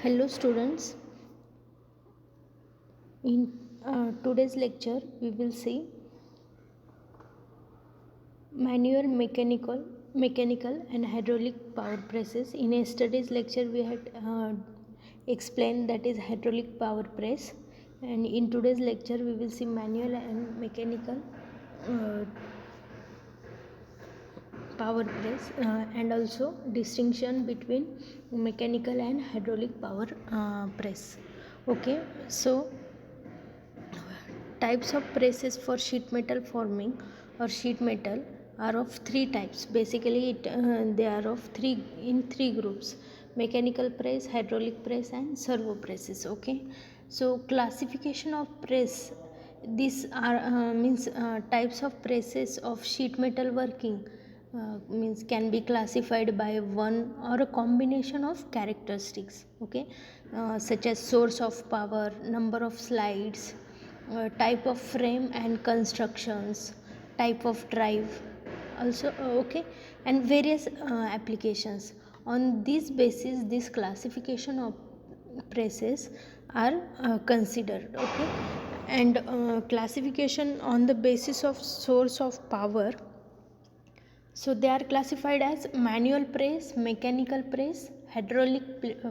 Hello students, in today's lecture we will see manual mechanical and hydraulic power presses. In yesterday's lecture we had explained that is hydraulic power press, and in today's lecture we will see manual and mechanical uh, power press, and also distinction between mechanical and hydraulic power press. Okay, so types of presses for sheet metal forming or sheet metal are of three types. Basically they are of three groups: mechanical press, hydraulic press, and servo presses. Okay, so classification of press, these are means types of presses of sheet metal working, means can be classified by one or a combination of characteristics. Okay, such as source of power, number of slides, type of frame and constructions, type of drive also. Okay, and various applications. On this basis this classification of presses are considered. Okay, and classification on the basis of source of power, so they are classified as manual press, mechanical press, hydraulic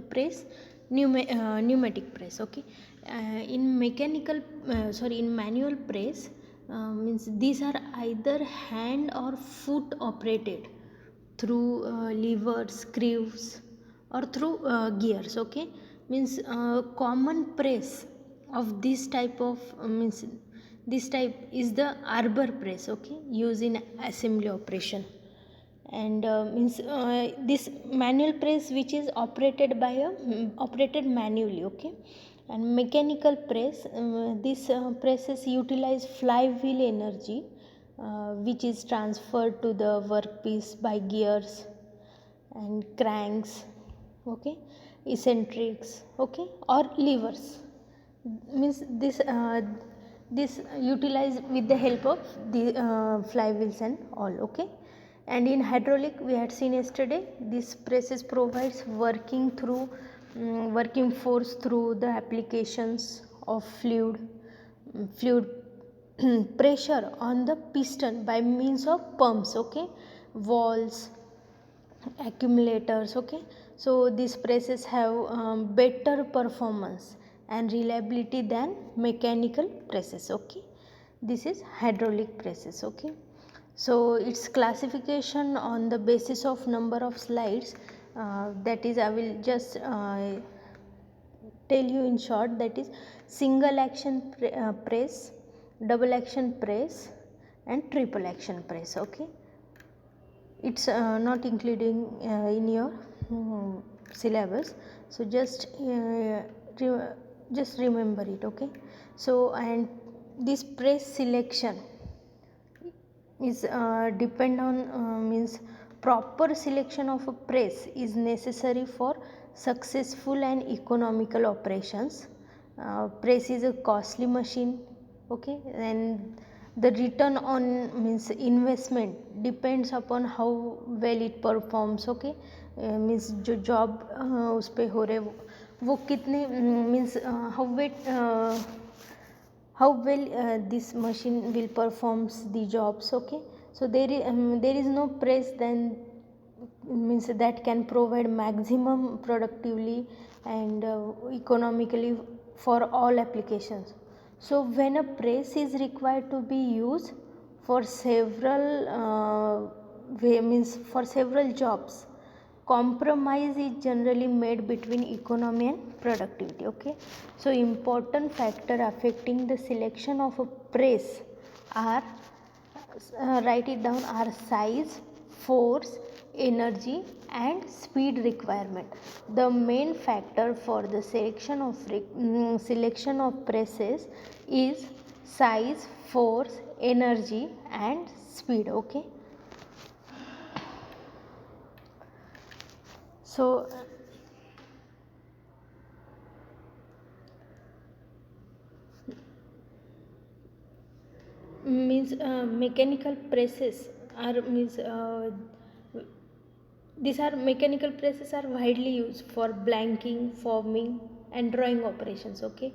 press, pneumatic press. Okay, in in manual press, means these are either hand or foot operated through levers, screws, or through gears. Okay, means common press of this type of means this type is the arbor press. Okay, used in assembly operation. And means this manual press which is operated by a operated manually. Okay, and mechanical press, this presses utilize flywheel energy, which is transferred to the workpiece by gears and cranks. Okay, eccentrics. Okay, or levers, means this utilize with the help of the flywheels and all. Okay, and in hydraulic we had seen yesterday, this presses provides working force through the applications of fluid pressure on the piston by means of pumps. Okay, valves, accumulators. Okay, so these presses have better performance and reliability than mechanical presses. Okay, this is hydraulic presses. Okay, so its classification on the basis of number of slides, that is I will just tell you in short, that is single action press, double action press, and triple action press. Okay, it's not including in your syllabus, so just remember it. Okay, so and this press selection is depend on means proper selection of a press is necessary for successful and economical operations. Press is a costly machine. Okay, and the return on means investment depends upon how well it performs. Okay, means जो job उस पे हो रहे वो कितने means how well this machine will performs the jobs. Okay, so there is no press then means that can provide maximum productively and economically for all applications. So when a press is required to be used for several means for several jobs, compromise is generally made between economy and productivity. Okay, so important factor affecting the selection of a press are, write it down, are size, force, energy, and speed requirement. The main factor for the selection of presses is size, force, energy, and speed. Okay, so means mechanical presses are means these are mechanical presses are widely used for blanking, forming and drawing operations, okay,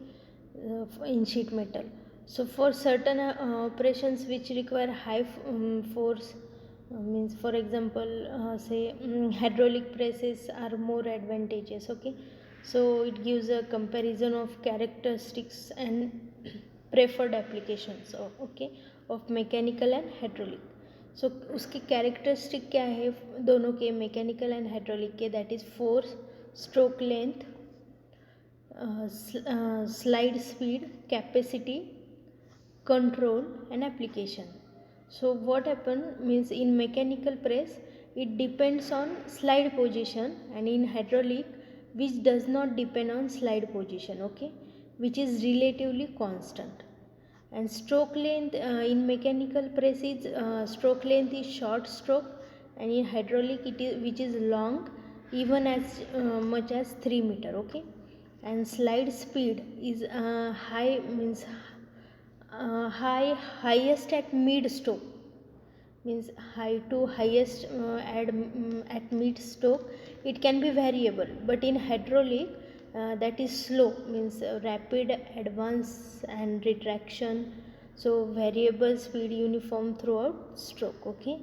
in sheet metal. So for certain operations which require high force, means for example say hydraulic presses are more advantageous, okay. So it gives a comparison of characteristics and preferred applications, okay, of mechanical and hydraulic. सो उसकी characteristic क्या है दोनों के, mechanical and hydraulic के, that is force, stroke length, slide speed, capacity, control and application. So what happen means in mechanical press it depends on slide position, and in hydraulic which does not depend on slide position, okay, which is relatively constant. And stroke length in mechanical press is stroke length is short stroke, and in hydraulic it is which is long, even as much as 3 meter, okay. And slide speed is high, means highest at mid stroke, means high to highest at mid stroke. It can be variable, but in hydraulic that is slow, means rapid advance and retraction. So variable speed, uniform throughout stroke, okay.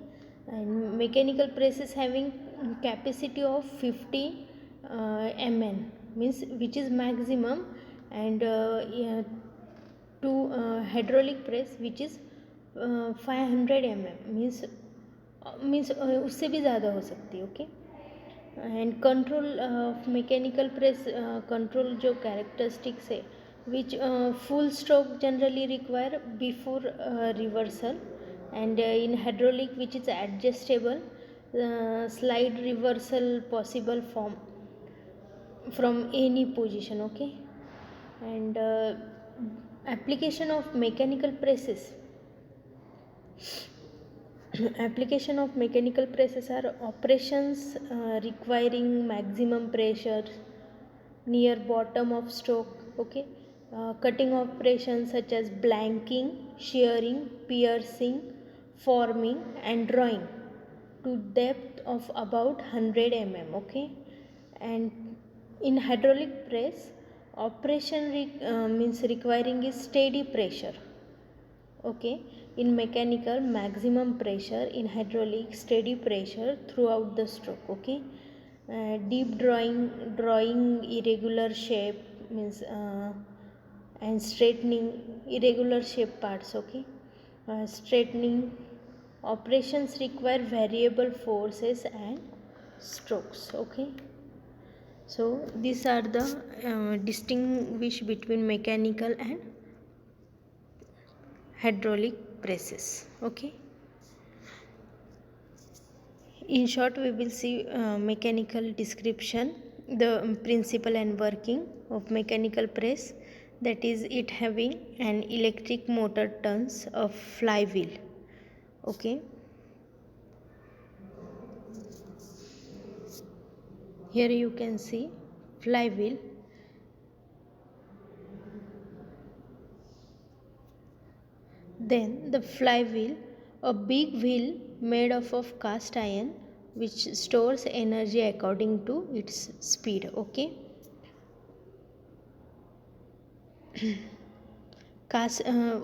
And mechanical press is having capacity of 50 mn, means which is maximum, and yeah, to hydraulic press which is 500 mm, means उससे भी ज़्यादा हो सकती है, okay. And control mechanical press control जो characteristics है, which full stroke generally require before reversal, and in hydraulic which is adjustable slide reversal possible from any position, okay. And application of mechanical presses application of mechanical presses are operations requiring maximum pressure near bottom of stroke, okay. Cutting operations such as blanking, shearing, piercing, forming and drawing to depth of about 100 mm, okay. And in hydraulic press operation means requiring is steady pressure, okay. In mechanical maximum pressure, in hydraulic steady pressure throughout the stroke, okay. Deep drawing irregular shape, means and straightening irregular shape parts, okay. Straightening operations require variable forces and strokes, okay. So these are the distinguish between mechanical and hydraulic presses, okay. In short we will see mechanical description, the principle and working of mechanical press, that is it having an electric motor turns a flywheel, okay. Here you can see flywheel. Then the flywheel, a big wheel made of cast iron which stores energy according to its speed, okay.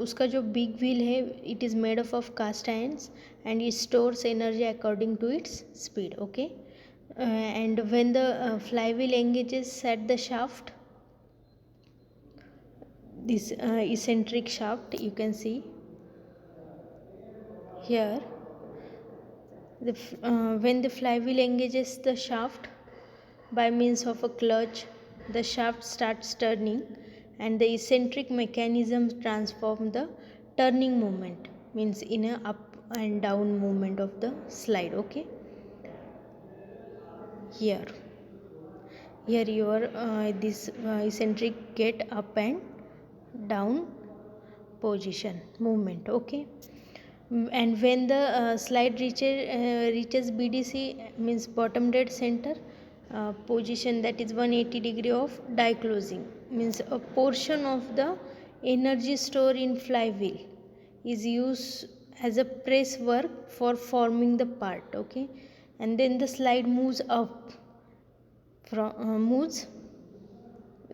उसका जो big wheel है it is made of cast irons and it stores energy according to its speed, okay. And when the flywheel engages at the shaft, this eccentric shaft you can see here, when the flywheel engages the shaft by means of a clutch, the shaft starts turning and the eccentric mechanism transforms the turning movement, means in a up and down movement of the slide, okay. Here your this eccentric get up and down position movement, okay. And when the slide reaches BDC, means bottom dead center position, that is 180 degree of die closing, means a portion of the energy stored in flywheel is used as a press work for forming the part, okay. and then the slide moves up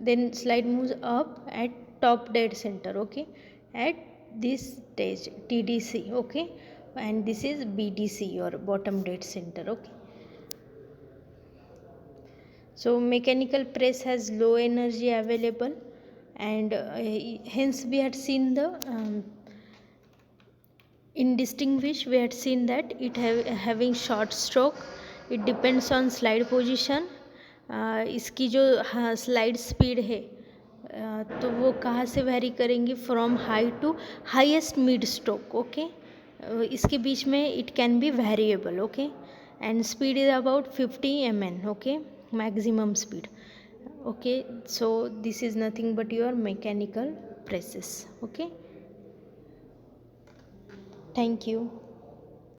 then slide moves up at top dead center, okay, at this stage TDC, okay, and this is BDC or bottom dead center, okay. So mechanical press has low energy available, and hence we had seen the in distinguish we had seen that it having short stroke, it depends on slide position. इसकी जो slide speed है तो वो कहाँ से vary करेंगी, from high to highest mid stroke, okay. इसके बीच में it can be variable, okay, and speed is about 50 mn, okay, maximum speed, okay. So this is nothing but your mechanical presses, okay. Thank you.